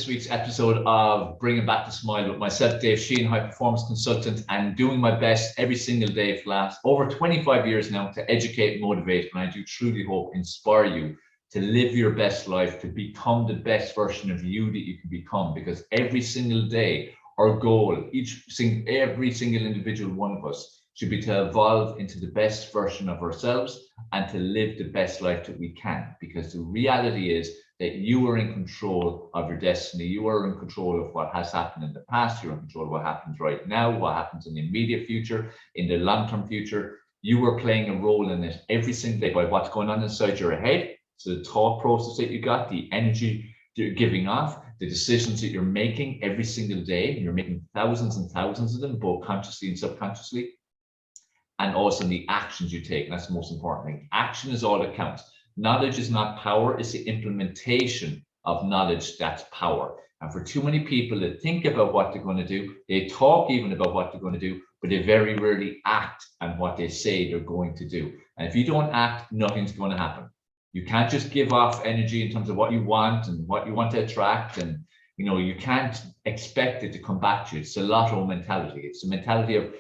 this week's episode of Bringing Back the Smile with myself, Dave Sheahan, high performance consultant, and doing my best every single day for the last over 25 years now to educate and motivate. And I do truly hope inspire you to live your best life, to become the best version of you that you can become. Because every single day, our goal, every single individual one of us should be to evolve into the best version of ourselves and to live the best life that we can. Because the reality is that you are in control of your destiny. You are in control of what has happened in the past. You're in control of what happens right now, what happens in the immediate future, in the long-term future. You are playing a role in it every single day by what's going on inside your head. So the thought process that you got, the energy that you're giving off, the decisions that you're making every single day. You're making thousands and thousands of them, both consciously and subconsciously. And also the actions you take. And that's the most important thing. Action is all that counts. Knowledge is not power, it's the implementation of knowledge that's power. And for too many people that think about what they're going to do, they talk even about what they're going to do, but they very rarely act on what they say they're going to do. And if you don't act, nothing's going to happen. You can't just give off energy in terms of what you want and what you want to attract. And, you can't expect it to come back to you. It's a lotto mentality. It's the mentality of,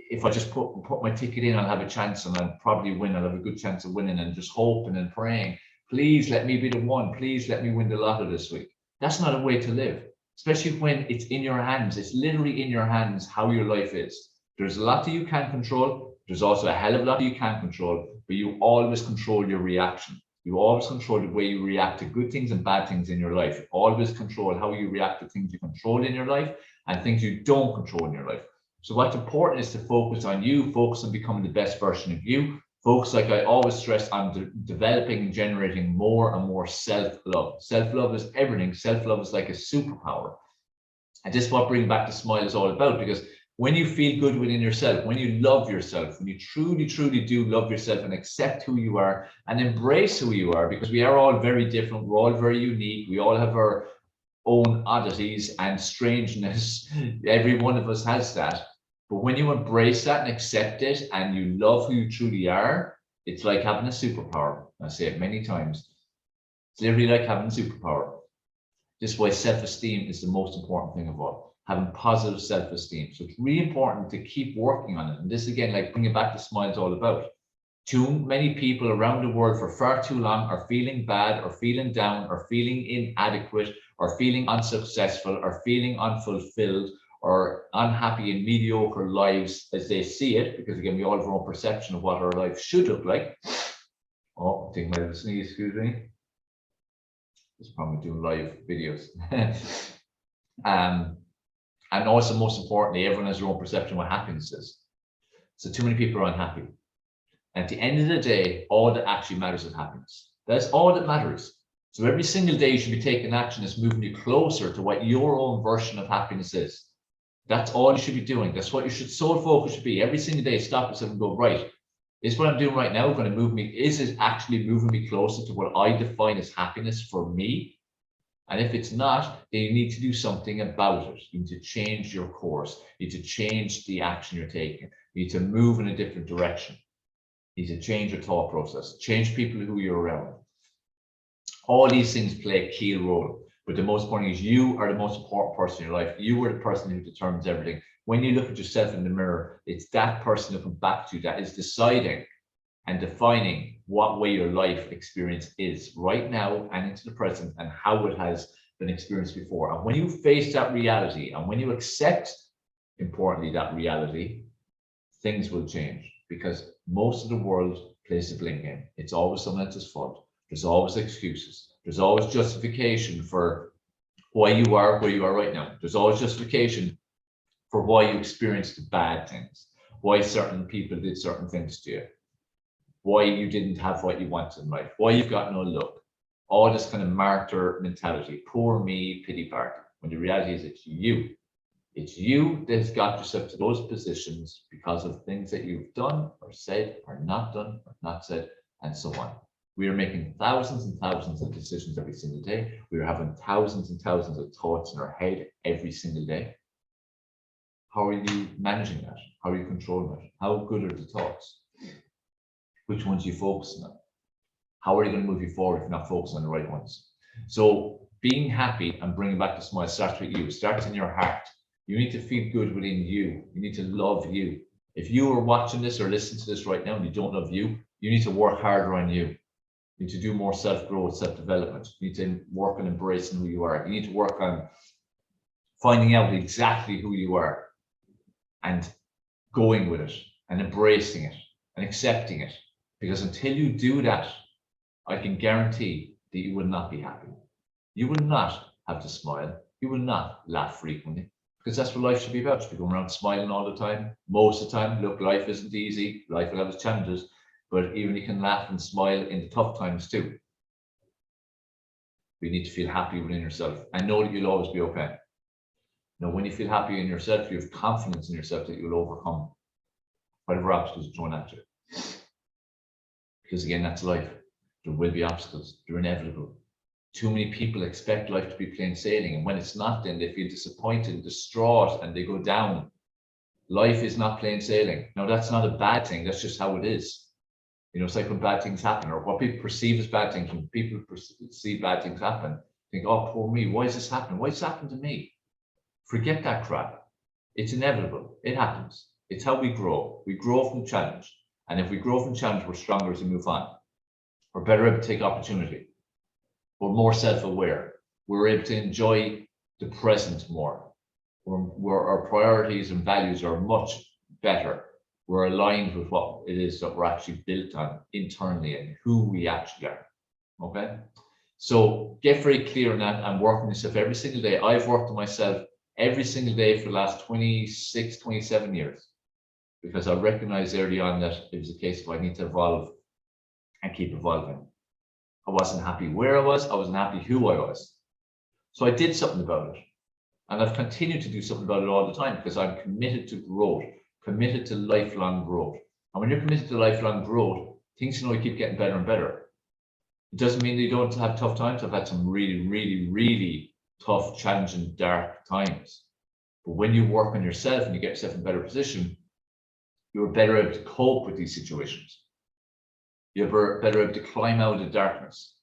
if I just put my ticket in, I'll have a chance and I'll probably win. I'll have a good chance of winning, and just hoping and praying, please let me be the one. Please let me win the lotto this week. That's not a way to live, especially when it's in your hands. It's literally in your hands how your life is. There's a lot that you can't control. There's also a hell of a lot that you can't control, but you always control your reaction. You always control the way you react to good things and bad things in your life. You always control how you react to things you control in your life and things you don't control in your life. So what's important is to focus on you, focus on becoming the best version of you. Focus, like I always stress, on developing and generating more and more self-love. Self-love is everything. Self-love is like a superpower. And this is what Bringing Back the Smile is all about, because when you feel good within yourself, when you love yourself, when you truly, truly do love yourself and accept who you are and embrace who you are, because we are all very different. We're all very unique. We all have our own oddities and strangeness. Every one of us has that. But when you embrace that and accept it and you love who you truly are, it's like having a superpower. I say it many times. It's literally like having a superpower. This is why self-esteem is the most important thing of all. Having positive self-esteem. So it's really important to keep working on it. And this, again, like Bringing Back the Smile is all about. Too many people around the world for far too long are feeling bad or feeling down or feeling inadequate or feeling unsuccessful or feeling unfulfilled or unhappy in mediocre lives as they see it, because again, we all have our own perception of what our life should look like. Oh, I think I might have a sneeze, excuse me. It's probably doing live videos. And also, most importantly, everyone has their own perception of what happiness is. So too many people are unhappy. And at the end of the day, all that actually matters is happiness. That's all that matters. So every single day you should be taking action that's moving you closer to what your own version of happiness is. That's all you should be doing. That's what your sole focus should be. Every single day, stop yourself and go, right, is what I'm doing right now going to move me? Is it actually moving me closer to what I define as happiness for me? And if it's not, then you need to do something about it. You need to change your course. You need to change the action you're taking. You need to move in a different direction. You need to change your thought process, change people who you're around. All these things play a key role. But the most important is you are the most important person in your life. You are the person who determines everything. When you look at yourself in the mirror, it's that person looking back to you that is deciding and defining what way your life experience is right now and into the present and how it has been experienced before. And when you face that reality and when you accept, importantly, that reality, things will change, because most of the world plays the blame game. It's always someone else's fault. There's always excuses. There's always justification for why you are where you are right now. There's always justification for why you experienced the bad things, why certain people did certain things to you, why you didn't have what you wanted in life, why you've got no luck. All this kind of martyr mentality, poor me, pity party. When the reality is it's you. It's you that's got yourself to those positions because of things that you've done or said or not done or not said, and so on. We are making thousands and thousands of decisions every single day. We are having thousands and thousands of thoughts in our head every single day. How are you managing that? How are you controlling it? How good are the thoughts? Which ones are you focusing on? How are you going to move you forward if you're not focusing on the right ones? So being happy and bringing back the smile starts with you. It starts in your heart. You need to feel good within you. You need to love you. If you are watching this or listening to this right now and you don't love you, you need to work harder on you. You need to do more self-growth, self-development. You need to work on embracing who you are. You need to work on finding out exactly who you are and going with it and embracing it and accepting it. Because until you do that, I can guarantee that you will not be happy. You will not have to smile. You will not laugh frequently, because that's what life should be about. You should be going around smiling all the time. Most of the time, look, life isn't easy. Life will have its challenges, but even you can laugh and smile in the tough times too. You need to feel happy within yourself and know that you'll always be okay. Now, when you feel happy in yourself, you have confidence in yourself that you'll overcome whatever obstacles are thrown at you. Because again, that's life. There will be obstacles. They're inevitable. Too many people expect life to be plain sailing, and when it's not, then they feel disappointed, distraught, and they go down. Life is not plain sailing. Now, that's not a bad thing. That's just how it is. You know, it's like when bad things happen, or what people perceive as bad things. When people see bad things happen, think, "Oh, poor me. Why is this happening? Why is this happening to me?" Forget that crap. It's inevitable. It happens. It's how we grow. We grow from challenge, and if we grow from challenge, we're stronger as we move on. We're better able to take opportunity. We're more self-aware. We're able to enjoy the present more. Our priorities and values are much better. We're aligned with what it is that we're actually built on internally and who we actually are. Okay? So get very clear on that and work on yourself every single day. I've worked on myself every single day for the last 26, 27 years, because I recognized early on that it was a case of I need to evolve and keep evolving. I wasn't happy where I wasn't happy who I was. So I did something about it. And I've continued to do something about it all the time, because I'm committed to growth, committed to lifelong growth. And when you're committed to lifelong growth, things can only keep getting better and better. It doesn't mean that you don't have tough times. I've had some really, really, really tough, challenging, dark times. But when you work on yourself and you get yourself in a better position, you're better able to cope with these situations. You're better able to climb out of the darkness.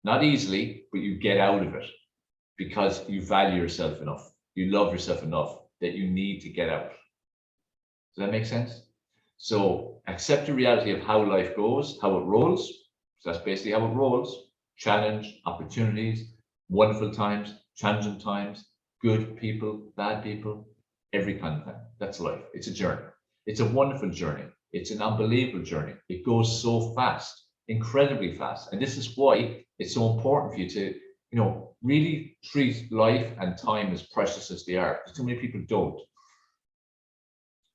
Not easily, but you get out of it because you value yourself enough. You love yourself enough that you need to get out. Does that make sense? So accept the reality of how life goes, how it rolls. So that's basically how it rolls. Challenge, opportunities, wonderful times, challenging times, good people, bad people, every kind of thing. That's life. It's a journey. It's a wonderful journey. It's an unbelievable journey. It goes so fast, incredibly fast. And this is why it's so important for you to, really treat life and time as precious as they are. Too many people don't.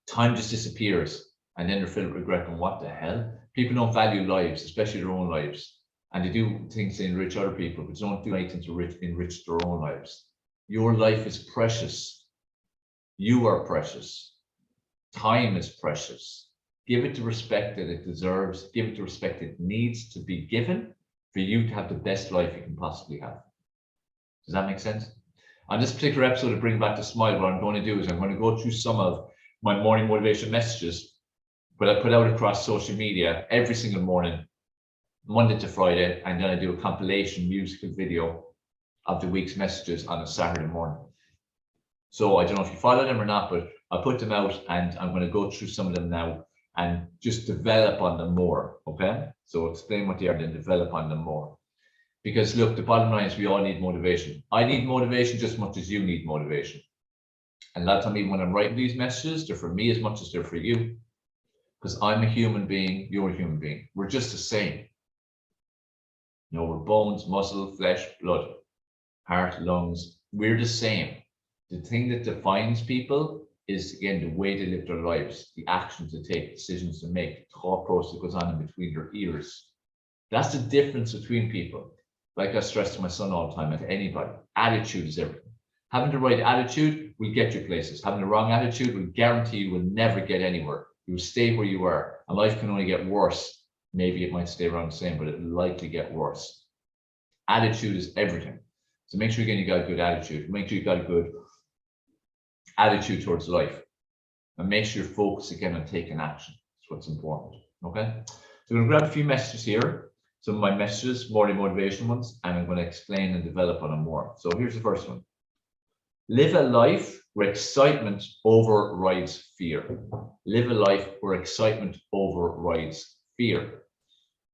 Time just disappears, and then they're filled with regret and what the hell? People don't value lives, especially their own lives. And they do things to enrich other people, but they don't do anything to enrich their own lives. Your life is precious. You are precious. Time is precious. Give it the respect that it deserves. Give it the respect it needs to be given for you to have the best life you can possibly have. Does that make sense? On this particular episode of Bring Back the Smile, what I'm going to do is I'm going to go through some of my morning motivation messages that I put out across social media every single morning, Monday to Friday, and then I do a compilation musical video of the week's messages on a Saturday morning. So I don't know if you follow them or not, but I'll put them out and I'm going to go through some of them now and just develop on them more, okay? So explain what they are and then develop on them more. Because look, the bottom line is we all need motivation. I need motivation just as much as you need motivation. And a lot of time, even when I'm writing these messages, they're for me as much as they're for you. Because I'm a human being, you're a human being. We're just the same. We're bones, muscle, flesh, blood, heart, lungs. We're the same. The thing that defines people is, again, the way they live their lives, the actions they take, decisions they make, the thought process that goes on in between their ears. That's the difference between people. Like I stress to my son all the time, and to anybody, attitude is everything. Having the right attitude will get you places. Having the wrong attitude will guarantee you will never get anywhere. You will stay where you are, and life can only get worse. Maybe it might stay around the same, but it will likely get worse. Attitude is everything. So make sure, again, you got a good attitude. Make sure you got a good attitude towards life. And make sure you're focused, again, on taking action. That's what's important, okay? So I'm going to grab a few messages here. some of my messages, more motivational ones, and I'm going to explain and develop on them more. So here's the first one. Live a life where excitement overrides fear. Live a life where excitement overrides fear.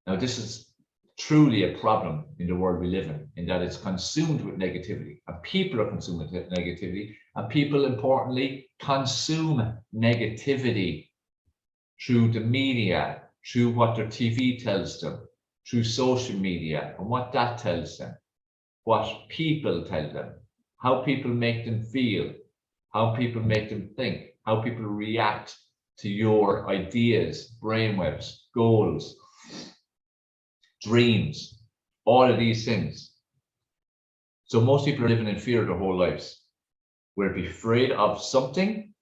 Now, this is truly a problem in the world we live in that it's consumed with negativity, and people are consumed with negativity, and people, importantly, consume negativity through the media, through what their TV tells them, through social media, and what that tells them, what people tell them, how people make them feel, how people make them think, how people react to your ideas, brainwaves, goals, dreams, all of these things. So most people are living in fear their whole lives. We're afraid of something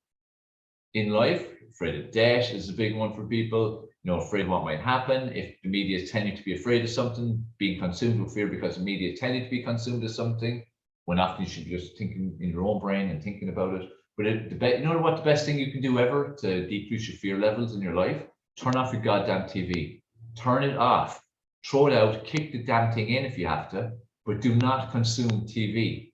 in life. Afraid of death is a big one for people. Afraid of what might happen. If the media is telling you to be afraid of something, being consumed with fear because the media is telling you to be consumed with something, when often you should be just thinking in your own brain and thinking about it. But you know what the best thing you can do ever to decrease your fear levels in your life? Turn off your goddamn TV. Turn it off. Throw it out. Kick the damn thing in if you have to. But do not consume TV.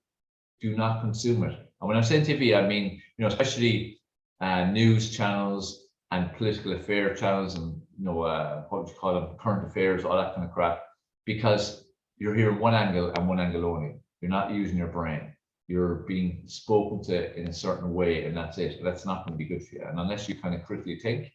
Do not consume it. And when I'm saying TV, I mean, especially news channels and political affair channels and, what would you call them, current affairs, all that kind of crap, because you're hearing one angle and one angle only. You're not using your brain. You're being spoken to in a certain way, and that's it. That's not going to be good for you. And unless you kind of critically think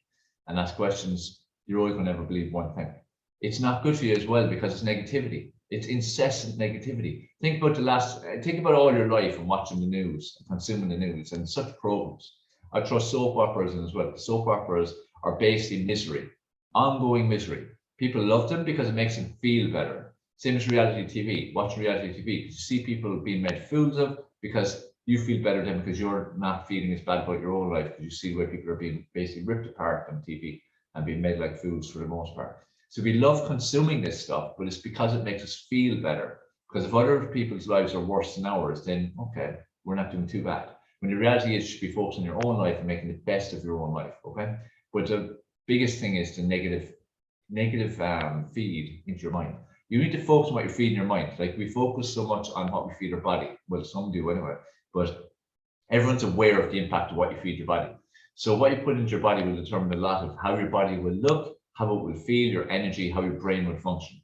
and ask questions, you're always going to ever believe one thing. It's not good for you as well because it's negativity. It's incessant negativity. Think about all your life and watching the news, and consuming the news, and such programs. I throw soap operas in as well. Soap operas are based in misery, ongoing misery. People love them because it makes them feel better. Same as reality TV. Watching reality TV, you see people being made fools of because you feel better than because you're not feeling as bad about your own life because you see where people are being basically ripped apart on TV and being made like fools for the most part. So we love consuming this stuff, but it's because it makes us feel better. Because if other people's lives are worse than ours, then okay, we're not doing too bad. When the reality is you should be focused on your own life and making the best of your own life, okay? But the biggest thing is the negative feed into your mind. You need to focus on what you're feeding your mind. Like we focus so much on what we feed our body. Well, some do anyway, but everyone's aware of the impact of what you feed your body. So what you put into your body will determine a lot of how your body will look, how it will feel, your energy, how your brain will function.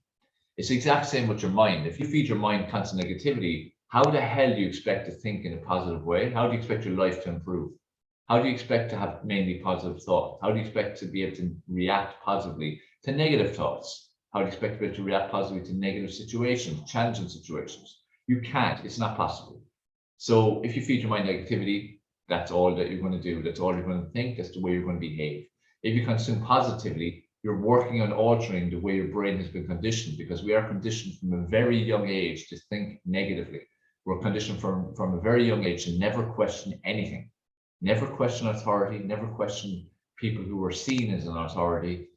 It's the exact same with your mind. If you feed your mind constant negativity, how the hell do you expect to think in a positive way? How do you expect your life to improve? How do you expect to have mainly positive thoughts? How do you expect to be able to react positively to negative thoughts? How do you expect to be able to react positively to negative situations, challenging situations? You can't. It's not possible. So if you feed your mind negativity, that's all that you're going to do. That's all you're going to think. That's the way you're going to behave. If you consume positivity, you're working on altering the way your brain has been conditioned, because we are conditioned from a very young age to think negatively. We're conditioned from a very young age to never question anything, never question authority, never question people who are seen as an authority,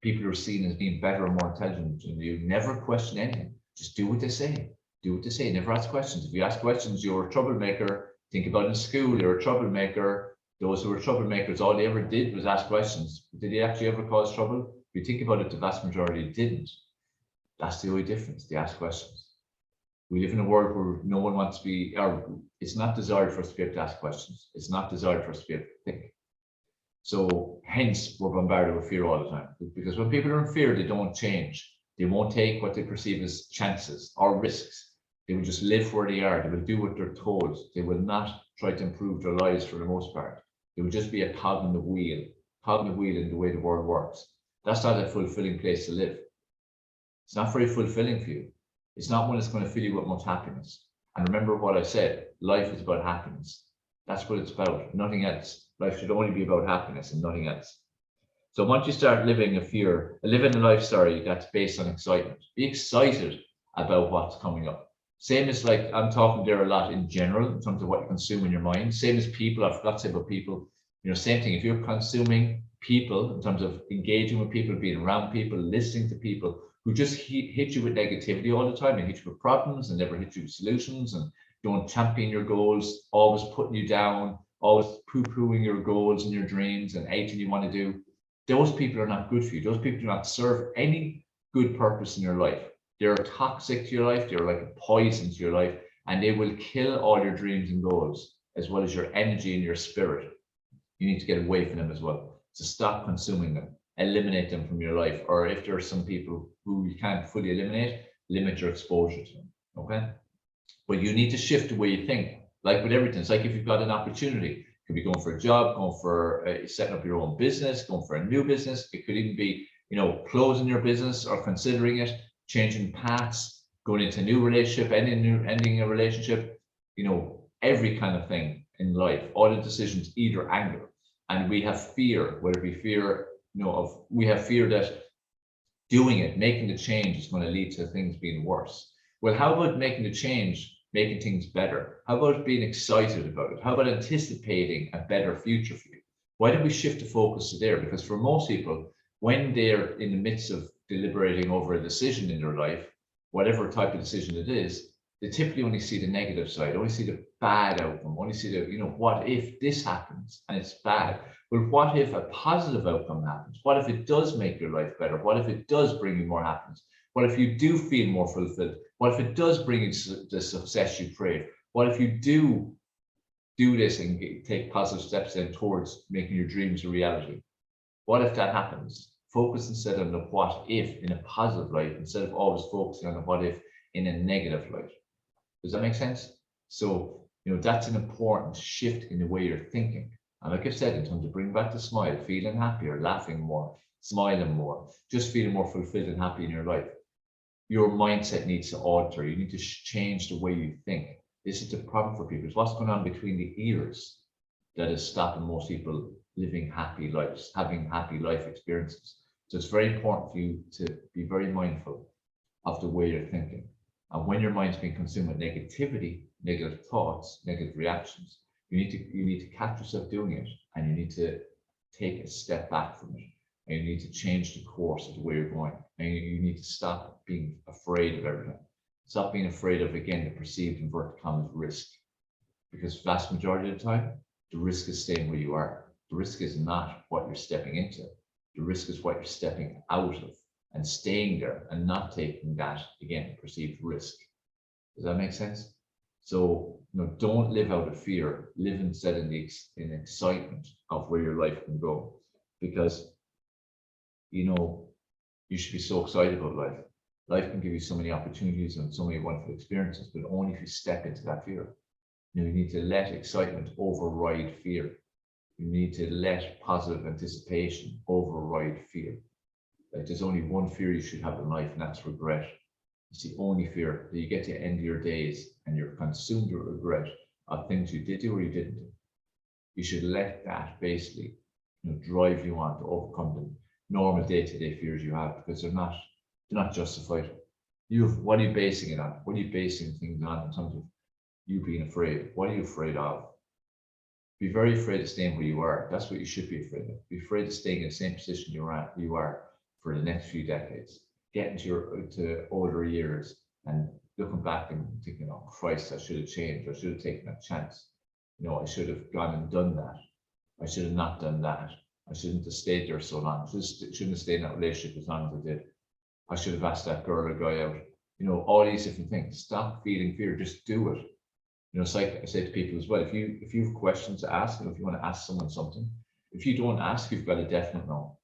people who are seen as being better or more intelligent than you. Never question anything. Just do what they say. Do what they say. Never ask questions. If you ask questions, you're a troublemaker. Think about in school, you're a troublemaker. Those who were troublemakers, all they ever did was ask questions. Did they actually ever cause trouble? If you think about it, the vast majority didn't. That's the only difference. They ask questions. We live in a world where no one wants to be, or it's not desired for us to be able to ask questions. It's not desired for us to be able to think. So hence we're bombarded with fear all the time. Because when people are in fear, they don't change. They won't take what they perceive as chances or risks. They will just live where they are. They will do what they're told. They will not try to improve their lives for the most part. It will just be a cog in the wheel in the way the world works. That's not a fulfilling place to live. It's not very fulfilling for you. It's not one that's going to fill you with much happiness. And remember what I said, life is about happiness. That's what it's about, nothing else. Life should only be about happiness and nothing else. So once you start living a life, that's based on excitement. Be excited about what's coming up. Same as like, I'm talking there a lot in general, in terms of what you consume in your mind. Same as people, I forgot to say about people, same thing. If you're consuming people, in terms of engaging with people, being around people, listening to people who just hit you with negativity all the time, they hit you with problems and never hit you with solutions and don't champion your goals, always putting you down, always poo-pooing your goals and your dreams and anything you want to do, those people are not good for you. Those people do not serve any good purpose in your life. They're toxic to your life. They're like a poison to your life, and they will kill all your dreams and goals, as well as your energy and your spirit. You need to get away from them as well. So stop consuming them, eliminate them from your life. Or if there are some people who you can't fully eliminate, limit your exposure to them. Okay. But you need to shift the way you think. Like with everything, it's like if you've got an opportunity, it could be going for a job, going for setting up your own business, going for a new business. It could even be, closing your business or considering it, changing paths, going into a new relationship, ending a relationship, every kind of thing in life. All the decisions either angle. And we have fear, whether it be fear, we have fear that doing it, making the change is going to lead to things being worse. Well, how about making the change, making things better? How about being excited about it? How about anticipating a better future for you? Why don't we shift the focus to there? Because for most people, when they're in the midst of deliberating over a decision in their life, whatever type of decision it is, they typically only see the negative side, only see the bad outcome, only see the, what if this happens and it's bad? Well, what if a positive outcome happens? What if it does make your life better? What if it does bring you more happiness? What if you do feel more fulfilled? What if it does bring you the success you crave? What if you do this and take positive steps then towards making your dreams a reality? What if that happens? Focus instead on the what if in a positive light, instead of always focusing on the what if in a negative light. Does that make sense? So, that's an important shift in the way you're thinking. And like I said, in terms of bringing back the smile, feeling happier, laughing more, smiling more, just feeling more fulfilled and happy in your life. Your mindset needs to alter. You need to change the way you think. This is the problem for people. It's what's going on between the ears that is stopping most people living happy lives, having happy life experiences. So it's very important for you to be very mindful of the way you're thinking. And when your mind's being consumed with negativity, negative thoughts, negative reactions, you need to catch yourself doing it, and you need to take a step back from it, and you need to change the course of the way you're going, and you need to stop being afraid of everything. Stop being afraid of, again, the perceived inverted commas risk, because vast majority of the time, the risk is staying where you are. The risk is not what you're stepping into. The risk is what you're stepping out of and staying there and not taking that, again, perceived risk. Does that make sense? So, don't live out of fear. Live instead in excitement of where your life can go, because, you should be so excited about life. Life can give you so many opportunities and so many wonderful experiences, but only if you step into that fear. You need to let excitement override fear. You need to let positive anticipation override fear. Like, there's only one fear you should have in life, and that's regret. It's the only fear that you get to the end of your days and you're consumed with regret of things you did do or you didn't do. You should let that basically, drive you on to overcome the normal day-to-day fears you have, because they're not justified. What are you basing it on? What are you basing things on in terms of you being afraid? What are you afraid of? Be very afraid of staying where you are. That's what you should be afraid of. Be afraid of staying in the same position you are for the next few decades. Getting to older years and looking back and thinking, oh Christ, I should have changed. I should have taken that chance. I should have gone and done that. I should have not done that. I shouldn't have stayed there so long. I shouldn't have stayed in that relationship as long as I did. I should have asked that girl or guy out. All these different things. Stop feeling fear. Just do it. It's like I say to people as well, if you have questions to ask, and if you want to ask someone something, if you don't ask, you've got a definite no.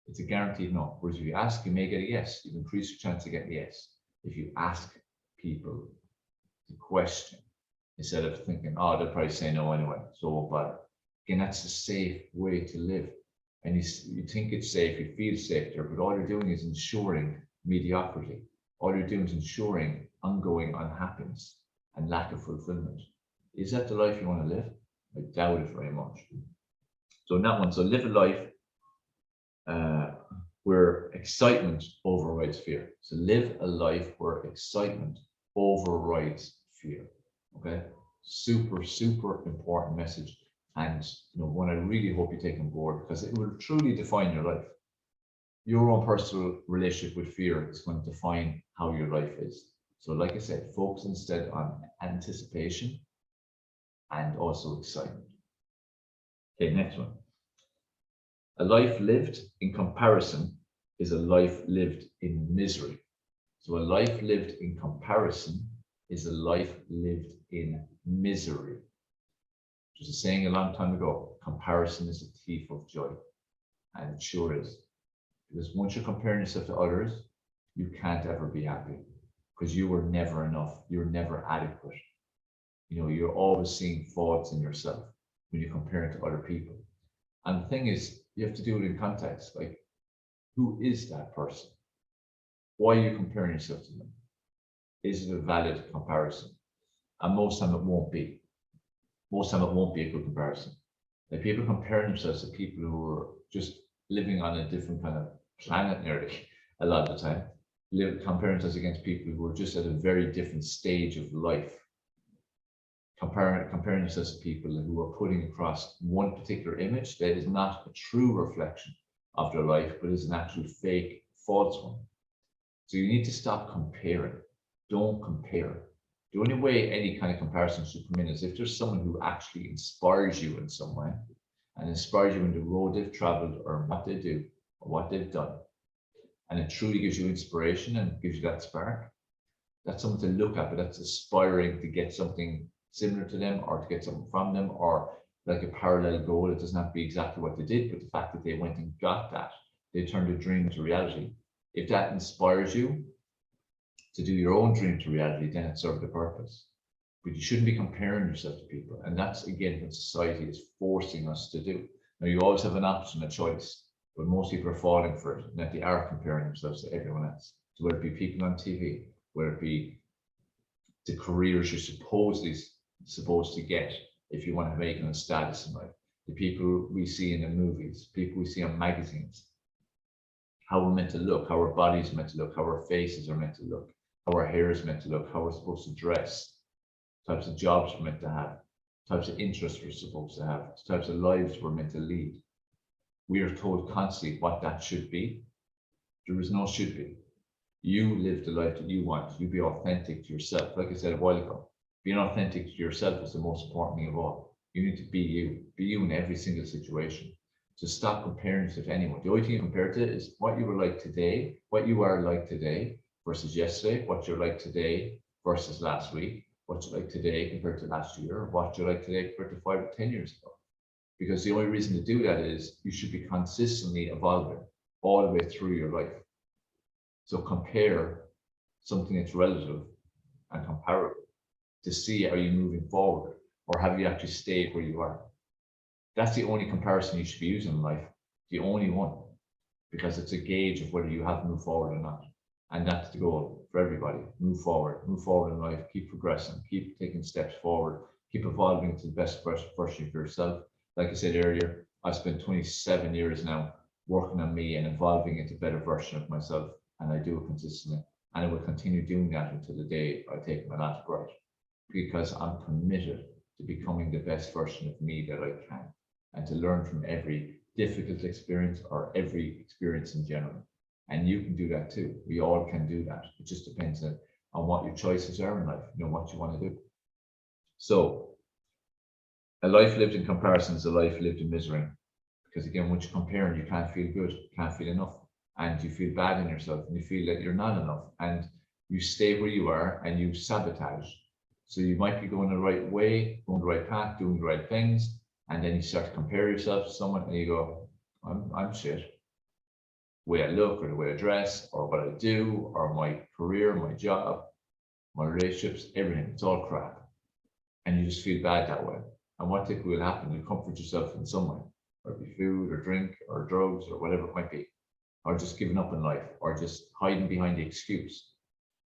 It's a guaranteed no. Whereas if you ask, you may get a yes. You increase your chance of getting a yes. If you ask people the question, instead of thinking, oh, they'll probably say no anyway, so won't bother. Again, that's a safe way to live. And you think it's safe, you feel safe there, but all you're doing is ensuring mediocrity. All you're doing is ensuring ongoing unhappiness and lack of fulfillment. Is that the life you want to live? I doubt it very much. So in that one, so live a life where excitement overrides fear. So live a life where excitement overrides fear. Okay, super, super important message, and one I really hope you take on board, because it will truly define your life. Your own personal relationship with fear is going to define how your life is. So like I said, focus instead on anticipation and also excitement. Okay, next one. A life lived in comparison is a life lived in misery. So a life lived in comparison is a life lived in misery. Just a saying a long time ago, comparison is a thief of joy. And it sure is. Because once you're comparing yourself to others, you can't ever be happy because you were never enough. You're never adequate. You're always seeing faults in yourself when you're comparing to other people. And the thing is, you have to do it in context. Like, who is that person? Why are you comparing yourself to them? Is it a valid comparison? And most time it won't be. Most time it won't be a good comparison. Like, people comparing themselves to people who are just living on a different kind of planet nearly a lot of the time. Comparing themselves against people who are just at a very different stage of life. Comparing yourselves to people who are putting across one particular image that is not a true reflection of their life, but is an actual fake, false one. So you need to stop comparing. Don't compare. The only way any kind of comparison should come in is if there's someone who actually inspires you in some way and inspires you in the road they've traveled or what they do or what they've done. And it truly gives you inspiration and gives you that spark. That's something to look at, but that's aspiring to get something similar to them or to get something from them or like a parallel goal. It doesn't have to be exactly what they did, but the fact that they went and got that, they turned a dream into reality. If that inspires you to do your own dream to reality, then it served the purpose. But you shouldn't be comparing yourself to people. And that's, again, what society is forcing us to do. Now, you always have an option, a choice, but most people are falling for it, and that they are comparing themselves to everyone else. So whether it be people on TV, whether it be the careers you're supposed to get if you want to make a status in life, the people we see in the movies, people we see on magazines, how we're meant to look, how our bodies are meant to look, how our faces are meant to look, how our hair is meant to look, how we're supposed to dress, types of jobs we're meant to have, types of interests we're supposed to have, types of lives we're meant to lead. We are told constantly what that should be. There is no should be. You live the life that you want. You be authentic to yourself. Like I said a while ago, being authentic to yourself is the most important thing of all. You need to be you. Be you in every single situation. So stop comparing yourself to anyone. The only thing you compare to is what you were like today, what you are like today versus yesterday, what you're like today versus last week, what you're like today compared to last year, what you're like today compared to 5 or 10 years ago. Because the only reason to do that is you should be consistently evolving all the way through your life. So compare something that's relative and comparable to see, are you moving forward or have you actually stayed where you are? That's the only comparison you should be using in life, the only one, because it's a gauge of whether you have moved forward or not. And that's the goal for everybody. Move forward in life, keep progressing, keep taking steps forward, keep evolving to the best version of yourself. Like I said earlier, I've spent 27 years now working on me and evolving into a better version of myself. And I do it consistently. And I will continue doing that until the day I take my last breath, because I'm committed to becoming the best version of me that I can and to learn from every difficult experience or every experience in general. And you can do that too. We all can do that. It just depends on what your choices are in life, what you want to do. So a life lived in comparison is a life lived in misery. Because again, once you're comparing, you can't feel good, you can't feel enough. And you feel bad in yourself and you feel that you're not enough. And you stay where you are and you sabotage. So you might be going the right way, going the right path, doing the right things. And then you start to compare yourself to someone and you go, I'm shit. The way I look or the way I dress or what I do or my career, my job, my relationships, everything, it's all crap. And you just feel bad that way. And what typically will happen? You comfort yourself in some way, or it be food or drink or drugs or whatever it might be, or just giving up in life, or just hiding behind the excuse,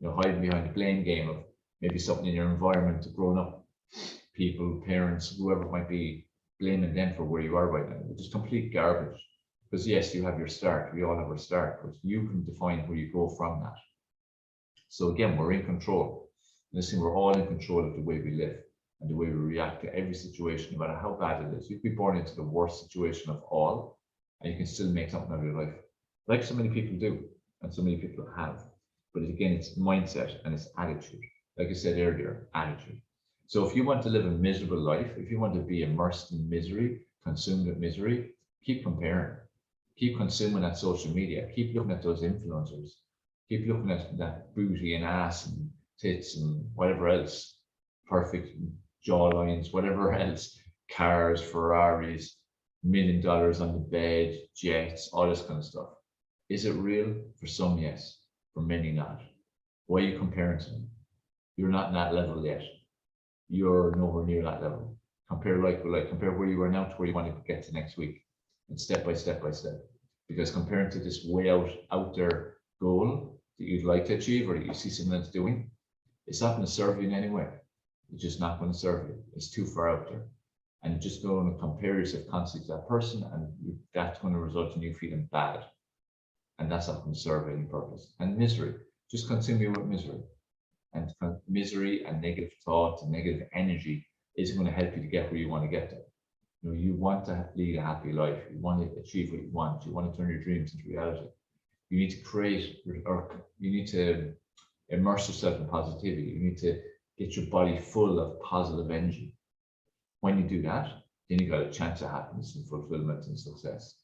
hiding behind the blame game of maybe something in your environment, grown up people, parents, whoever it might be, blaming them for where you are right now, which is complete garbage. Because yes, you have your start, we all have our start, but you can define where you go from that. So again, we're in control. Listen, we're all in control of the way we live and the way we react to every situation, no matter how bad it is. You could be born into the worst situation of all, and you can still make something out of your life, like so many people do, and so many people have. But again, it's mindset and it's attitude. Like I said earlier, attitude. So if you want to live a miserable life, if you want to be immersed in misery, consumed with misery, keep comparing. Keep consuming that social media. Keep looking at those influencers. Keep looking at that booty and ass and tits and whatever else, perfect jawlines, whatever else, cars, Ferraris, $1 million on the bed, jets, all this kind of stuff. Is it real? For some, yes. For many, not. Why are you comparing to them? You're not in that level yet. You're nowhere near that level. Compare like with like. Compare where you are now to where you want to get to next week, and step by step by step. Because comparing to this way out there goal that you'd like to achieve or that you see someone else doing, it's not going to serve you in any way. It's just not going to serve you. It's too far out there. And just going to compare yourself constantly to that person, and that's going to result in you feeling bad. And that's not going to serve any purpose. And misery, just continue with misery. And misery and negative thoughts and negative energy isn't going to help you to get where you want to get there. You know, you want to lead a happy life. You want to achieve what you want. You want to turn your dreams into reality. You need to create, or you need to immerse yourself in positivity. You need to get your body full of positive energy. When you do that, then you got a chance of happiness and fulfillment and success.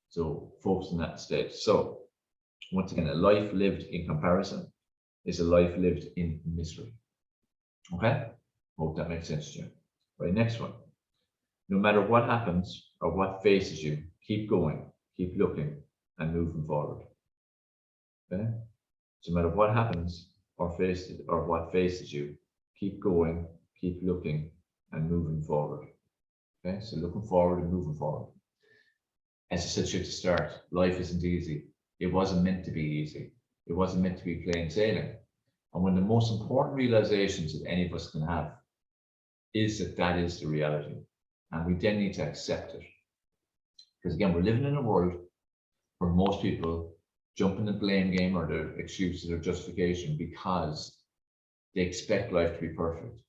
So focus on that state. So once again, a life lived in comparison is a life lived in misery. Okay? Hope that makes sense to you. Right, next one. No matter what happens or what faces you, keep going, keep looking, and moving forward. Okay? So no matter what happens or what faces you, keep going, keep looking, and moving forward. Okay? So looking forward and moving forward. As I said to you at the start, life isn't easy. It wasn't meant to be easy. It wasn't meant to be plain sailing. And one of the most important realizations that any of us can have is that that is the reality. And we then need to accept it. Because again, we're living in a world where most people jump in the blame game or the excuses or justification because they expect life to be perfect.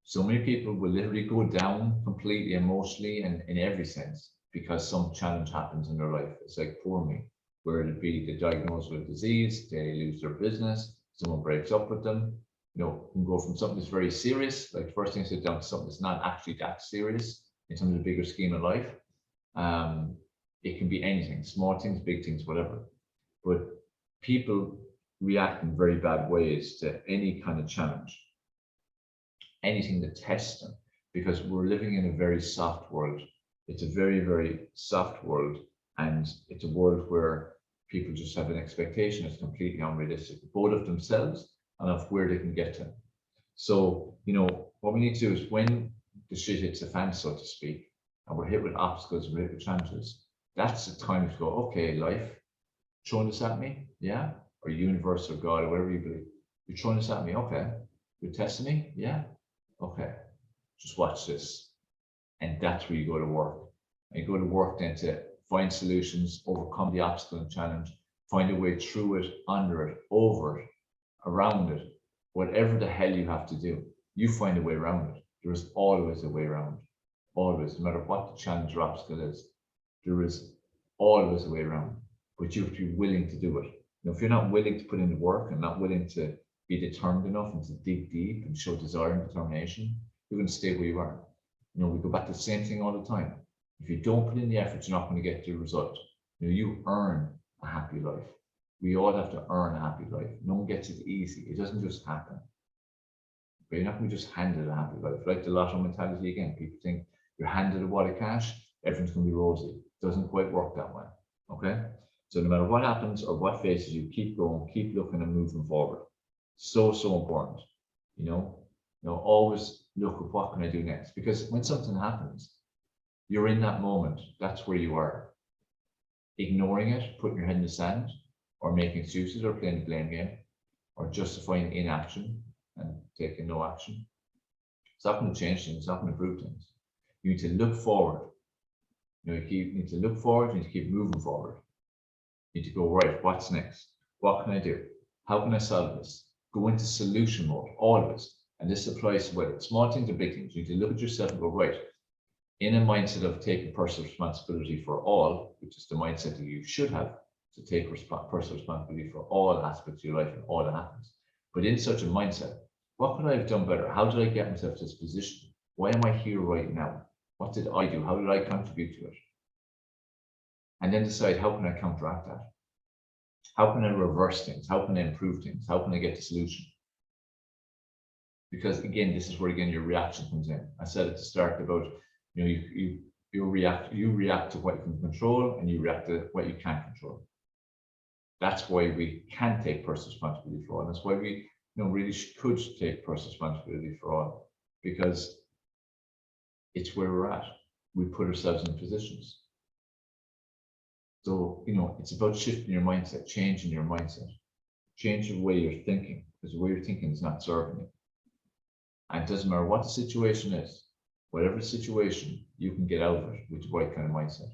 So many people will literally go down completely emotionally and in every sense because some challenge happens in their life. It's like poor me, where it'd be they diagnosed with a disease, they lose their business, someone breaks up with them. You know, can go from something that's very serious, like first thing sit down to something that's not actually that serious in terms of the bigger scheme of life. It can be anything, small things, big things, whatever. But people react in very bad ways to any kind of challenge, anything that tests them, because we're living in a very soft world. It's a very, very soft world, and it's a world where people just have an expectation that's completely unrealistic, both of themselves and of where they can get to. So, you know, what we need to do is when the shit hits the fan, so to speak, and we're hit with obstacles, we're hit with challenges, that's the time to go, okay, life, throwing this at me, yeah? Or universe or God or whatever you believe. You're throwing this at me, okay. You're testing me, yeah? Okay, just watch this. And that's where you go to work. And you go to work then to find solutions, overcome the obstacle and challenge, find a way through it, under it, over it, around it, whatever the hell you have to do, you find a way around it. There is always a way around. Always, no matter what the challenge or obstacle is, there is always a way around. But you have to be willing to do it. Now, if you're not willing to put in the work and not willing to be determined enough and to dig deep and show desire and determination, you're going to stay where you are. You know, we go back to the same thing all the time. If you don't put in the effort, you're not going to get the result. You know, you earn a happy life. We all have to earn a happy life. No one gets it easy. It doesn't just happen. But you're not going to just handed a happy life. Like the lotto mentality again, people think you're handed a wad of cash, everything's going to be rosy. It doesn't quite work that way. Okay? So no matter what happens or what faces you, keep going, keep looking and moving forward. So, so important. You know, always look at what can I do next? Because when something happens, you're in that moment. That's where you are. Ignoring it, putting your head in the sand, or making excuses, or playing the blame game, or justifying inaction and taking no action. It's not going to change things. It's not going to improve things. You need to look forward. You know, you need to look forward. You need to keep moving forward. You need to go, right, what's next? What can I do? How can I solve this? Go into solution mode, always. And this applies to whether small things or big things. You need to look at yourself and go, right, in a mindset of taking personal responsibility for all, which is the mindset that you should have, to take personal responsibility for all aspects of your life and all that happens. But in such a mindset, what could I have done better? How did I get myself to this position? Why am I here right now? What did I do? How did I contribute to it? and then decide, how can I counteract that? How can I reverse things? How can I improve things? How can I get the solution? Because again, this is where again your reaction comes in. I said at the start about, you react to what you can control, and you react to what you can't control. That's why we can take personal responsibility for all. That's why we really could take personal responsibility for all, because it's where we're at. We put ourselves in positions. So, it's about shifting your mindset, changing your mindset, change the way you're thinking, because the way you're thinking is not serving you. And it doesn't matter what the situation is, whatever the situation, you can get out of it with the right kind of mindset.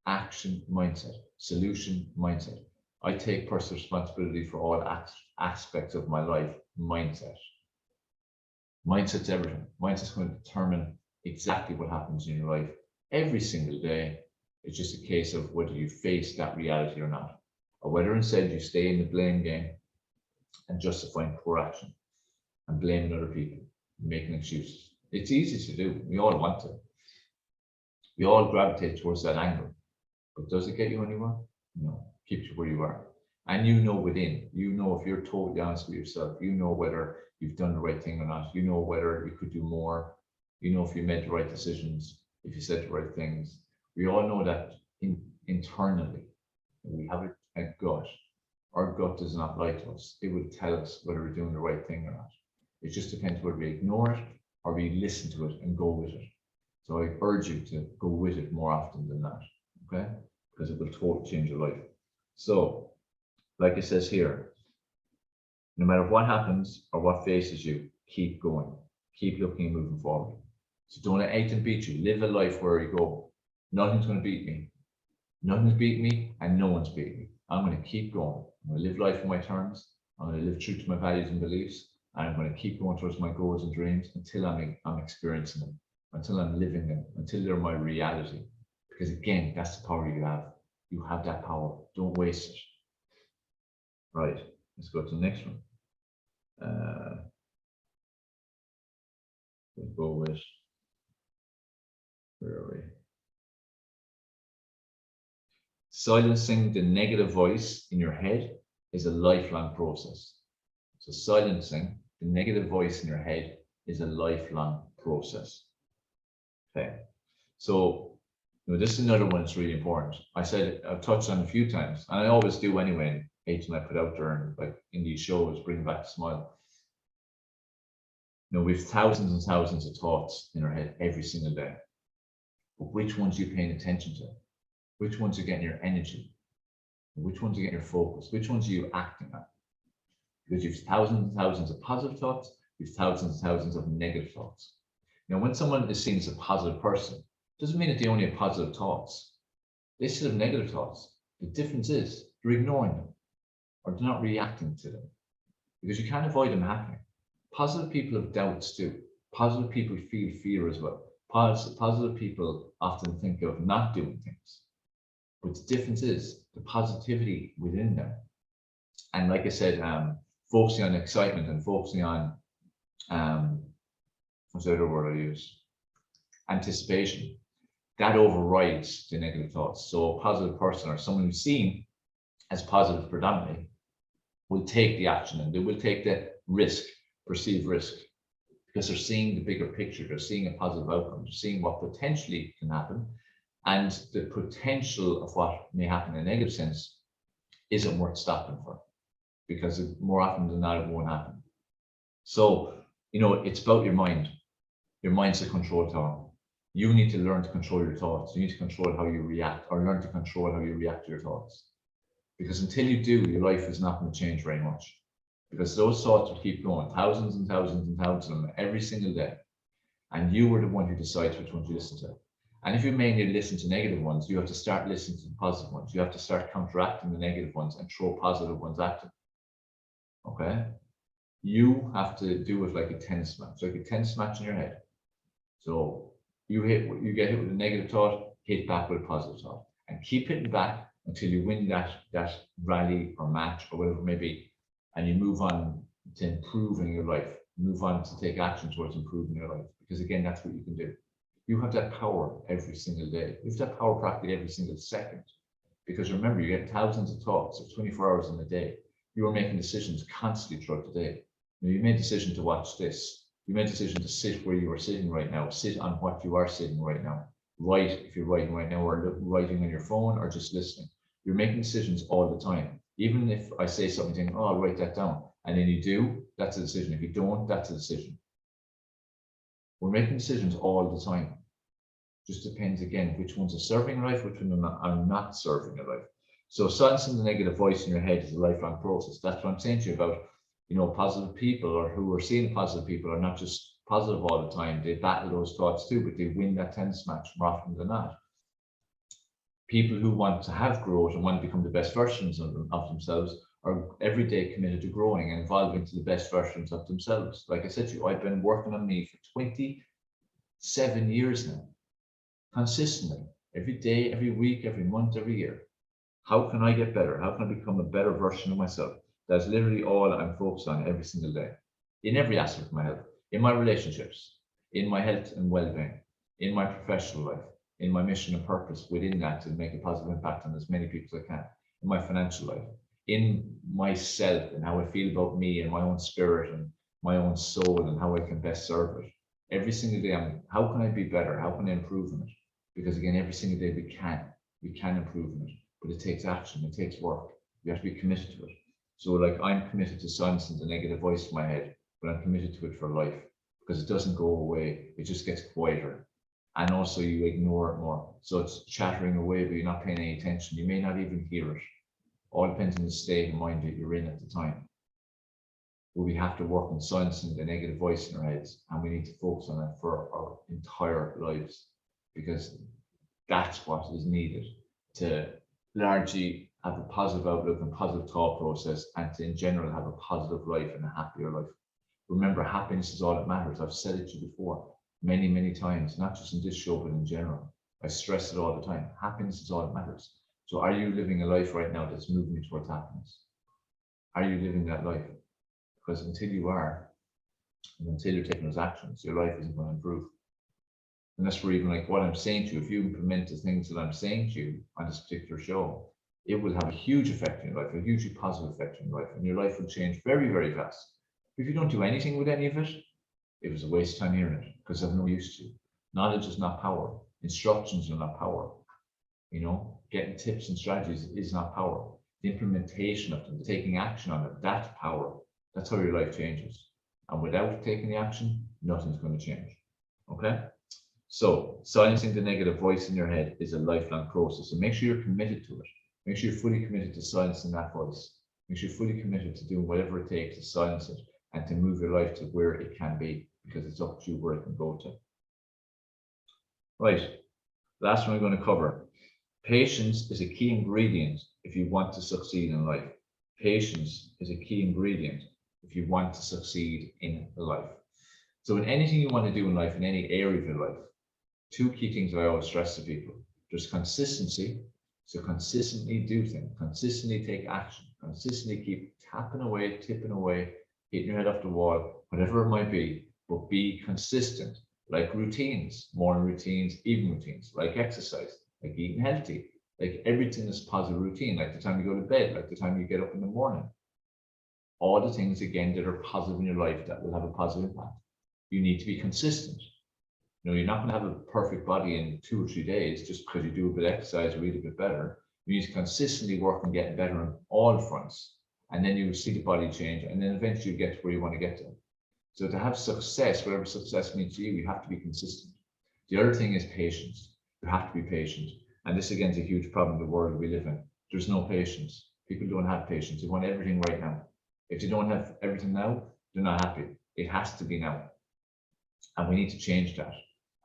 Action mindset, solution mindset. I take personal responsibility for all aspects of my life mindset. Mindset's everything. Mindset's going to determine exactly what happens in your life every single day. It's just a case of whether you face that reality or not, or whether instead you stay in the blame game and justifying poor action and blaming other people, making excuses. It's easy to do. We all want to. We all gravitate towards that angle. But does it get you anywhere? No. Keeps you where you are. And within, if you're totally honest with yourself, whether you've done the right thing or not, whether you could do more, if you made the right decisions, if you said the right things. We all know that internally, we have a gut. Our gut does not lie to us. It will tell us whether we're doing the right thing or not. It just depends whether we ignore it or we listen to it and go with it. So I urge you to go with it more often than not, okay? Because it will totally change your life. So, like it says here, no matter what happens or what faces you, keep going. Keep looking and moving forward. So don't let anything beat you. Live a life where you go, nothing's going to beat me. Nothing's beating me and no one's beating me. I'm going to keep going. I'm going to live life on my terms. I'm going to live true to my values and beliefs. And I'm going to keep going towards my goals and dreams until I'm experiencing them, until I'm living them, until they're my reality. Because again, that's the power you have. You have that power. Don't waste it. Right. Let's go to the next one. We'll go with, where are we? Silencing the negative voice in your head is a lifelong process. So silencing the negative voice in your head is a lifelong process. Okay. So this is another one that's really important. I've touched on a few times, and I always do anyway. Anything I put out there and like in these shows, bring back the smile. We've thousands and thousands of thoughts in our head every single day. But which ones are you paying attention to? Which ones are getting your energy? Which ones are getting your focus? Which ones are you acting on? Because you've thousands and thousands of positive thoughts, you've thousands and thousands of negative thoughts. When someone is seen as a positive person, doesn't mean that they only have positive thoughts. They still have negative thoughts. The difference is they're ignoring them or they're not reacting to them, because you can't avoid them happening. Positive people have doubts too. Positive people feel fear as well. Positive people often think of not doing things. But the difference is the positivity within them. And like I said, focusing on excitement and focusing on, what's the other word I use? Anticipation. That overrides the negative thoughts. So a positive person or someone who's seen as positive predominantly will take the action and they will take the risk, perceived risk, because they're seeing the bigger picture. They're seeing a positive outcome. They're seeing what potentially can happen. And the potential of what may happen in a negative sense isn't worth stopping for, because more often than not, it won't happen. So, it's about your mind. Your mind's a control tower. You need to learn to control your thoughts. You need to control how you react, or learn to control how you react to your thoughts. Because until you do, your life is not going to change very much. Because those thoughts will keep going, thousands and thousands and thousands of them every single day. And you are the one who decides which ones you listen to. And if you mainly listen to negative ones, you have to start listening to the positive ones. You have to start counteracting the negative ones and throw positive ones at them. Okay? You have to do it like a tennis match, like a tennis match in your head. So you get hit with a negative thought, hit back with a positive thought, and keep hitting back until you win that rally or match or whatever it may be, and you move on to improving your life. Move on to take action towards improving your life, because again, that's what you can do. You have that power every single day. You have that power practically every single second. Because remember, you get thousands of thoughts of 24 hours in a day. You are making decisions constantly throughout the day. You made a decision to watch this. You made a decision to sit where you are sitting right now. Sit on what you are sitting right now. Write if you're writing right now, or writing on your phone, or just listening. You're making decisions all the time. Even if I say something, oh, I'll write that down, and then you do, that's a decision. If you don't, that's a decision. We're making decisions all the time. Just depends again which ones are serving your life, which ones are not serving your life. So silencing the negative voice in your head is a lifelong process. That's what I'm saying to you about, positive people, or who are seeing positive people, are not just positive all the time. They battle those thoughts too, but they win that tennis match more often than not. People who want to have growth and want to become the best versions of themselves are every day committed to growing and evolving to the best versions of themselves. Like I said to you, I've been working on me for 27 years now, consistently, every day, every week, every month, every year. How can I get better? How can I become a better version of myself? That's literally all I'm focused on every single day, in every aspect of my health, in my relationships, in my health and well-being, in my professional life, in my mission and purpose within that, to make a positive impact on as many people as I can, in my financial life, in myself and how I feel about me and my own spirit and my own soul and how I can best serve it. Every single day, how can I be better? How can I improve on it? Because again, every single day we can improve on it, but it takes action, it takes work. You have to be committed to it. So like, I'm committed to silencing the negative voice in my head, but I'm committed to it for life, because it doesn't go away. It just gets quieter. And also you ignore it more. So it's chattering away, but you're not paying any attention. You may not even hear it. All depends on the state of mind that you're in at the time. But we have to work on silencing the negative voice in our heads, and we need to focus on that for our entire lives, because that's what is needed to largely have a positive outlook and positive thought process, and to in general have a positive life and a happier life. Remember, happiness is all that matters. I've said it to you before many, many times, not just in this show, but in general. I stress it all the time. Happiness is all that matters. So are you living a life right now that's moving you towards happiness? Are you living that life? Because until you are, and until you're taking those actions, your life isn't going to improve. And that's where even like what I'm saying to you, if you implement the things that I'm saying to you on this particular show, it will have a huge effect in your life, a hugely positive effect in your life, and your life will change very, very fast. If you don't do anything with any of it, it was a waste of time hearing it, because of no use to you. Knowledge is not power. Instructions are not power. Getting tips and strategies is not power. The implementation of them, the taking action on it, that's power. That's how your life changes. And without taking the action, nothing's going to change. Okay? So silencing the negative voice in your head is a lifelong process. So make sure you're committed to it. Make sure you're fully committed to silencing that voice. Make sure you're fully committed to doing whatever it takes to silence it and to move your life to where it can be, because it's up to you where it can go to. Right. Last one I'm going to cover. Patience is a key ingredient if you want to succeed in life. Patience is a key ingredient if you want to succeed in life. So in anything you want to do in life, in any area of your life, two key things I always stress to people. There's consistency. So consistently do things, consistently take action, consistently keep tapping away, tipping away, hitting your head off the wall, whatever it might be, but be consistent. Like routines, morning routines, evening routines, like exercise, like eating healthy, like everything is positive routine, like the time you go to bed, like the time you get up in the morning. All the things, again, that are positive in your life that will have a positive impact. You need to be consistent. You're not going to have a perfect body in 2 or 3 days just because you do a bit of exercise or eat a bit better. You need to consistently work on getting better on all fronts. And then you will see the body change, and then eventually you get to where you want to get to. So to have success, whatever success means to you, you have to be consistent. The other thing is patience. You have to be patient. And this, again, is a huge problem in the world we live in. There's no patience. People don't have patience. They want everything right now. If they don't have everything now, they're not happy. It has to be now. And we need to change that.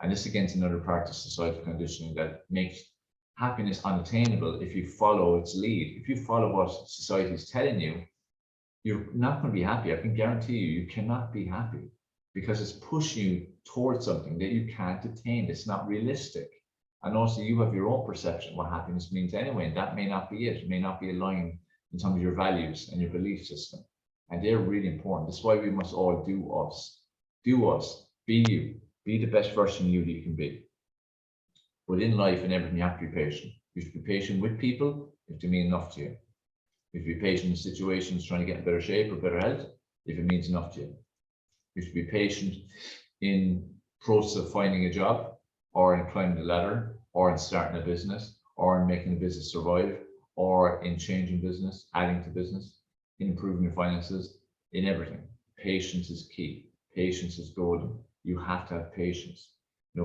And this, again, is another part of societal conditioning that makes happiness unattainable if you follow its lead. If you follow what society is telling you, you're not going to be happy. I can guarantee you cannot be happy, because it's pushing you towards something that you can't attain. It's not realistic. And also you have your own perception of what happiness means anyway, and that may not be it. It may not be aligned in terms of your values and your belief system. And they're really important. That's why we must all do us. Do us. Be you. Be the best version of you that you can be. But in life and everything, you have to be patient. You should be patient with people if they mean enough to you. You should be patient in situations trying to get in better shape or better health if it means enough to you. You should be patient in process of finding a job, or in climbing the ladder, or in starting a business, or in making a business survive, or in changing business, adding to business, in improving your finances, in everything. Patience is key. Patience is golden. You have to have patience.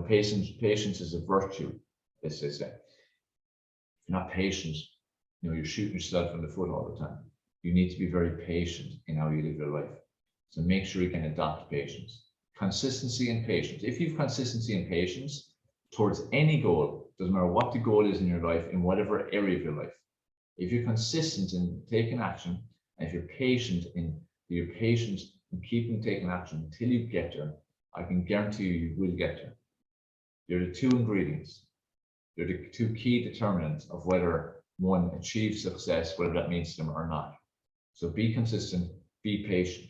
Patience is a virtue, as they say. If you're not patient, you're shooting yourself in the foot all the time. You need to be very patient in how you live your life. So make sure you can adopt patience. Consistency and patience. If you have consistency and patience towards any goal, doesn't matter what the goal is in your life, in whatever area of your life, if you're consistent in taking action, and if you're patient in keeping taking action until you get there, I can guarantee you will get there. They're the two ingredients. They're the two key determinants of whether one achieves success, whether that means to them or not. So be consistent, be patient.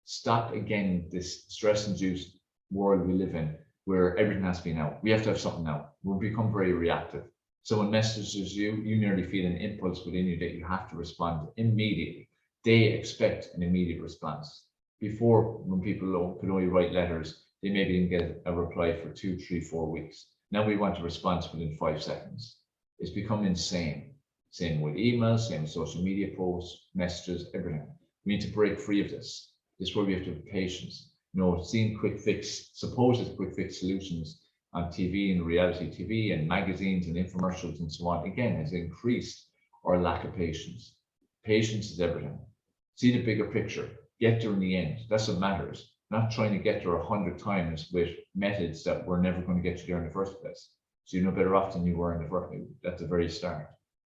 Stop again this stress-induced world we live in where everything has to be now. We have to have something now. We'll become very reactive. Someone messages you, you nearly feel an impulse within you that you have to respond immediately. They expect an immediate response. Before, when people could only write letters, they maybe didn't get a reply for 2, 3, 4 weeks. Now we want a response within 5 seconds. It's become insane. Same with emails, same with social media posts, messages, everything. We need to break free of this. This is where we have to have patience. Seeing supposed quick fix solutions on TV and reality TV and magazines and infomercials and so on, again, has increased our lack of patience. Patience is everything. See the bigger picture. Get there in the end. That's what matters. Not trying to get there 100 times with methods that were never going to get you there in the first place. So you're no better off than you were at the very start.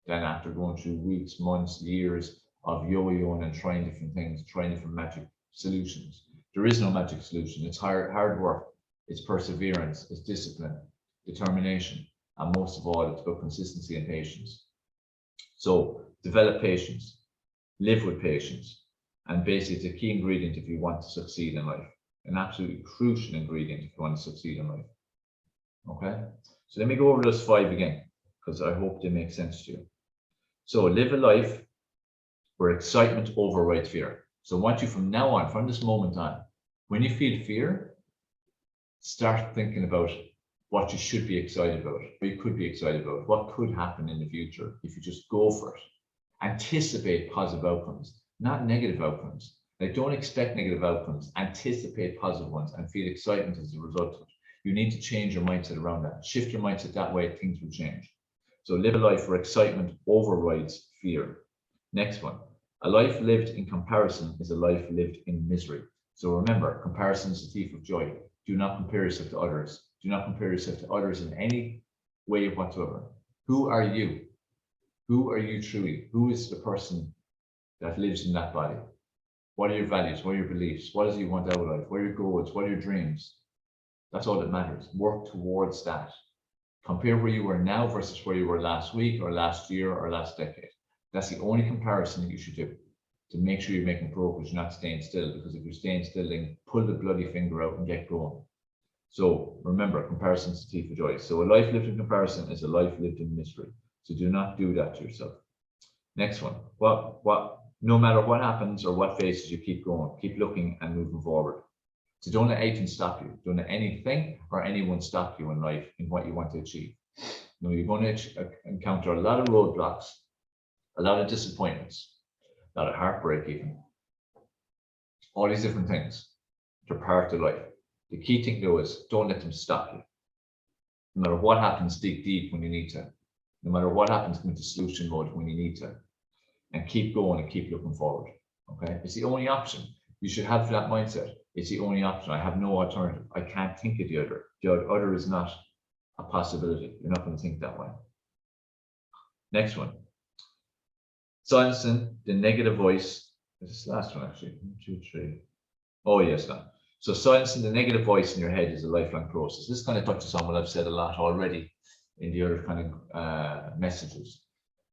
Then after going through weeks, months, years of yo-yoing and trying different things, trying different magic solutions. There is no magic solution. It's hard work. It's perseverance. It's discipline, determination, and most of all, it's about consistency and patience. So develop patience, live with patience, and basically it's a key ingredient if you want to succeed in life. An absolutely crucial ingredient if you want to succeed in life. Okay, so let me go over those 5 again, because I hope they make sense to you. So live a life where excitement overrides fear. So I want you from now on, from this moment on, when you feel fear, start thinking about what you should be excited about, what you could be excited about, what could happen in the future if you just go for it. Anticipate positive outcomes, not negative outcomes. Like, don't expect negative outcomes, anticipate positive ones and feel excitement as a result of it. You need to change your mindset around that. Shift your mindset that way, things will change. So live a life where excitement overrides fear. Next one. A life lived in comparison is a life lived in misery. So remember, comparison is the thief of joy. Do not compare yourself to others. Do not compare yourself to others in any way whatsoever. Who are you? Who are you truly? Who is the person that lives in that body? What are your values? What are your beliefs? What do you want out of life? What are your goals? What are your dreams? That's all that matters. Work towards that. Compare where you are now versus where you were last week or last year or last decade. That's the only comparison that you should do to make sure you're making progress, you're not staying still. Because if you're staying still, then pull the bloody finger out and get going. So remember, comparison is the thief of joy. So a life lived in comparison is a life lived in misery. So do not do that to yourself. Next one. No matter what happens or what phases, you keep going, keep looking and moving forward. So don't let anything stop you. Don't let anything or anyone stop you in life in what you want to achieve. You're going to encounter a lot of roadblocks, a lot of disappointments, a lot of heartbreak even. All these different things. They're part of life. The key thing though is don't let them stop you. No matter what happens, dig deep when you need to. No matter what happens, go into solution mode when you need to. And keep going and keep looking forward. Okay? It's the only option. You should have that mindset. It's the only option. I have no alternative. I can't think of the other. The other is not a possibility. You're not going to think that way. Next one. Silencing the negative voice. This last one actually. 1, 2, 3. Oh yes, that. So silencing the negative voice in your head is a lifelong process. This kind of touches on what I've said a lot already in the other kind of messages.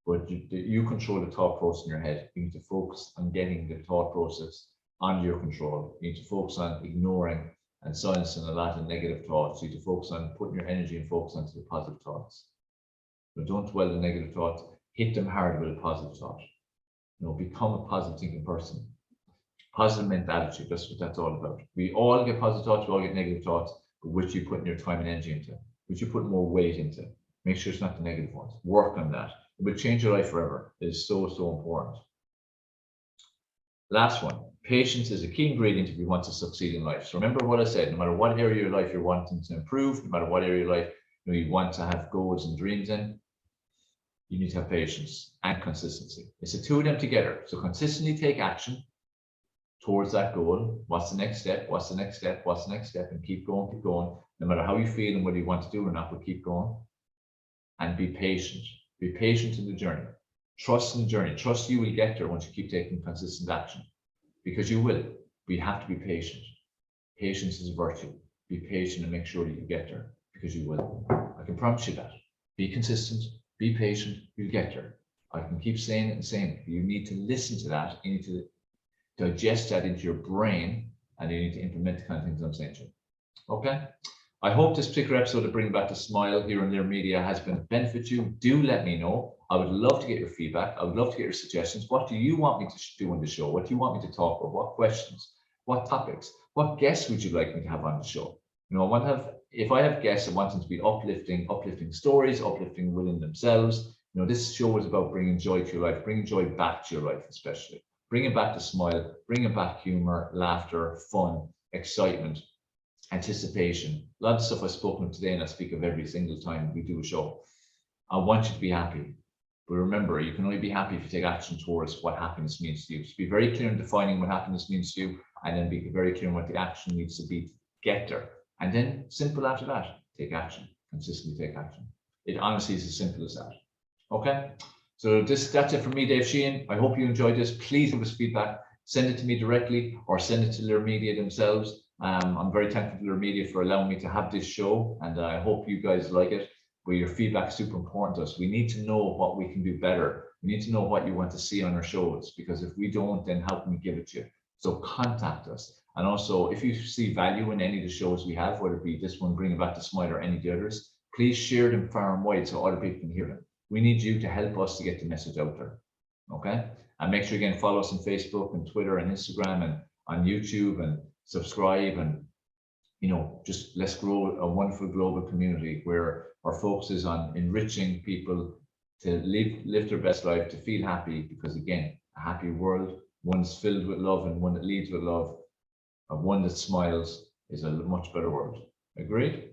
But you control the thought process in your head. You need to focus on getting the thought process under your control. You need to focus on ignoring and silencing a lot of negative thoughts. You need to focus on putting your energy and focus onto the positive thoughts. So don't dwell on negative thoughts. Hit them hard with a positive thought. Become a positive thinking person. Positive mentality, that's what that's all about. We all get positive thoughts, we all get negative thoughts, but which you put your time and energy into, which you put more weight into. Make sure it's not the negative ones. Work on that. It will change your life forever. It is so, so important. Last one, patience is a key ingredient if you want to succeed in life. So remember what I said, no matter what area of your life you're wanting to improve, no matter what area of your life you want to have goals and dreams in, you need to have patience and consistency. It's the two of them together. So consistently take action towards that goal. What's the next step? What's the next step? What's the next step? And keep going, keep going. No matter how you feel and whether you want to do or not, but keep going. And be patient. Be patient in the journey. Trust in the journey. Trust you will get there once you keep taking consistent action. Because you will. But you have to be patient. Patience is a virtue. Be patient and make sure that you get there. Because you will. I can promise you that. Be consistent. Be patient. You'll get there. I can keep saying it and saying it. You need to listen to that. You need to digest that into your brain, and you need to implement the kind of things I'm saying to you. Okay? I hope this particular episode of Bring Back the Smile here on Lear Media has been a benefit to you. Do let me know. I would love to get your feedback. I would love to get your suggestions. What do you want me to do on the show? What do you want me to talk about? What questions? What topics? What guests would you like me to have on the show? I want to have, if I have guests, I want them to be uplifting stories, uplifting within themselves. This show is about bringing joy to your life, bringing joy back to your life, especially. Bringing back the smile, bringing back humor, laughter, fun, excitement, anticipation. A lot of stuff I've spoken of today, and I speak of every single time we do a show. I want you to be happy. But remember, you can only be happy if you take action towards what happiness means to you. So be very clear in defining what happiness means to you, and then be very clear on what the action needs to be to get there. And then simple after that, take action. Consistently take action. It honestly is as simple as that. Okay? So that's it from me, Dave Sheahan. I hope you enjoyed this. Please give us feedback. Send it to me directly or send it to Lear Media themselves. I'm very thankful to Lear Media for allowing me to have this show, and I hope you guys like it. But your feedback is super important to us. We need to know what we can do better. We need to know what you want to see on our shows, because if we don't, then how can we give it to you? So contact us. And also, if you see value in any of the shows we have, whether it be this one, Bring It Back to Smile, or any of the others, please share them far and wide so other people can hear them. We need you to help us to get the message out there. Okay? And make sure, again, follow us on Facebook and Twitter and Instagram and on YouTube, and subscribe, and just let's grow a wonderful global community where our focus is on enriching people to live their best life, to feel happy, because again, a happy world, one's filled with love and one that leads with love, and one that smiles is a much better world. Agreed?